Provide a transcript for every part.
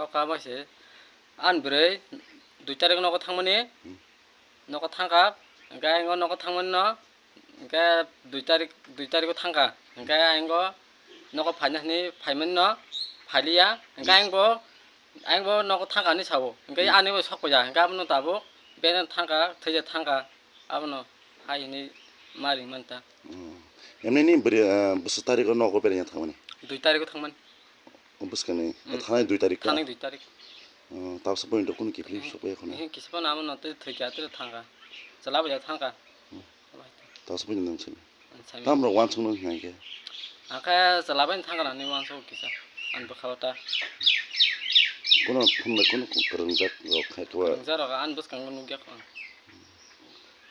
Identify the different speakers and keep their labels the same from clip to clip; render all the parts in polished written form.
Speaker 1: 가마시 안 브레 두짜리가 너가 탕문이 너가 탕가 그러니까 이거 너가 탕문 너 그러니까 두짜리고 탕가 그러니까 이거 너가 반야니 발문 너 발이야 그러니까 이거 너가 탕가 아니 사고 그러니까 안에 섞고자 그러니까 아무나 다보 배는 탕가 더제 탕가 아무나 하이니 말이 많다
Speaker 2: emne beri bus tarik no ko perinya thamani
Speaker 1: 두짜리고 탕문
Speaker 2: bus kane thana 2 tarik ka
Speaker 1: 탕ning 두짜리
Speaker 2: ta sa point ko ki flip so ko
Speaker 1: 이 기습은 아무나 또 더게 탕가 잘라버려 탕가
Speaker 2: ta sa point nang chen tam ro wan chung nang ngai ke
Speaker 1: 아까 잘라버린 탕가 아니 완소 기사 안 버카다
Speaker 2: kono phumna kono karang jak ro khai to
Speaker 1: 자라가 안 버스 강는 게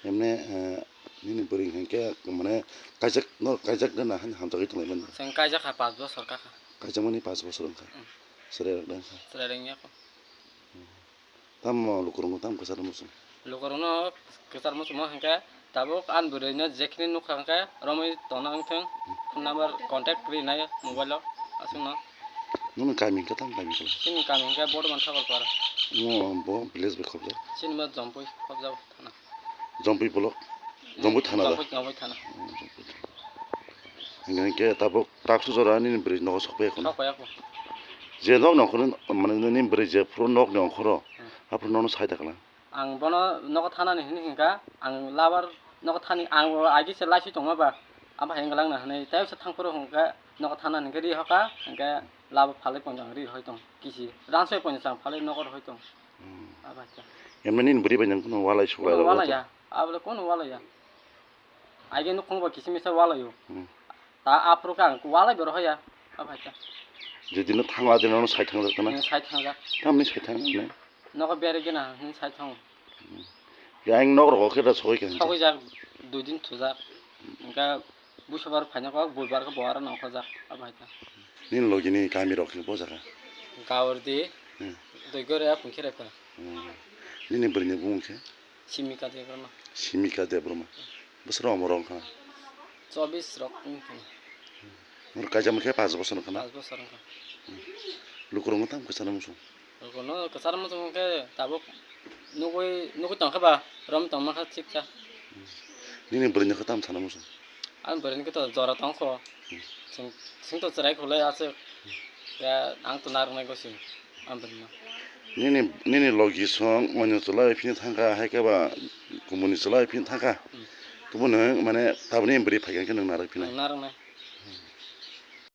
Speaker 2: emne nini beri ke mane kajak dan han hamtagi tungai man
Speaker 1: 생까지 가 빠져 설까
Speaker 2: kajak mani 5 bosor ka sere dan
Speaker 1: 스라랭이야
Speaker 2: tam lukurung tam kasar musum
Speaker 1: 로거노 그사람 뭐 한가 다보 안 부르냐 제키는 누खा가 로미 도나응튼 폰 넘버 컨택트 리나야 모바일로 아스나
Speaker 2: nunu kami ka tam kami kala
Speaker 1: 신 가능가 보드 만 타고 거라
Speaker 2: mo bo place be khobja
Speaker 1: 신뭐 점프 겁자 타나
Speaker 2: jompi bolok jompu thana da
Speaker 1: 점프 타나
Speaker 2: ngai ke tabok taksu jora ni beri no sokbe khona
Speaker 1: 거야고
Speaker 2: je dog no khon mane ni beri je pro nok no khoro apro no saida kala
Speaker 1: ang 보너 너가 타나니 그러니까 ang 라버 너가 타니 ang 아기세 라시 동아봐 아마 행글랑나 하네 대여서 탕프로 그러니까 너가 타나니 그리 하까 그러니까 라버 팔레 본장리 호이동 기시 란소에 본장 팔레 너거 호이동 아바자
Speaker 2: emne ni beri banyak kono walai sukla da
Speaker 1: walaya 아블 cone walaya 아이게 놓고 기시미서 wal아요 다 앞으로 가 wal아 버려 해야 아바자
Speaker 2: je dino thangwa de no sai thang da kana
Speaker 1: 사이탕가
Speaker 2: tam ni sai thang ne
Speaker 1: 너가 베르기나 사이탕
Speaker 2: yang nok ro khera soi ke
Speaker 1: 서기자 두딘 투자 그러니까 부셔바로 파냐고 볼바르가 보아라 나오자 아바자
Speaker 2: ni logi ni kami ro ke boja ka
Speaker 1: 가워디 도이거야 분케레파
Speaker 2: ni ni beri ni bung ke
Speaker 1: 시미카 되거나
Speaker 2: simika de broma besro morong ka
Speaker 1: 24 럭
Speaker 2: mur kajam ke 5 bosor kana
Speaker 1: 아주 사랑가
Speaker 2: lukurung tam kasar musum
Speaker 1: 그거는 그 사람은 좀 그 다복 누구 땅가봐 그럼 땅만 같이 찍자
Speaker 2: ni ni beri ni khatam thana musum
Speaker 1: 안 버리니까 또 저라 땅고 생도 저라이 걸래 아서 야 앙또 나르는 것이 안 버리나
Speaker 2: ni ni logi song onyo chola phin thangka hai ka ba kumuni chola phin thangka tubun mane tabni beri phaiga ke nang narak phin
Speaker 1: 나르네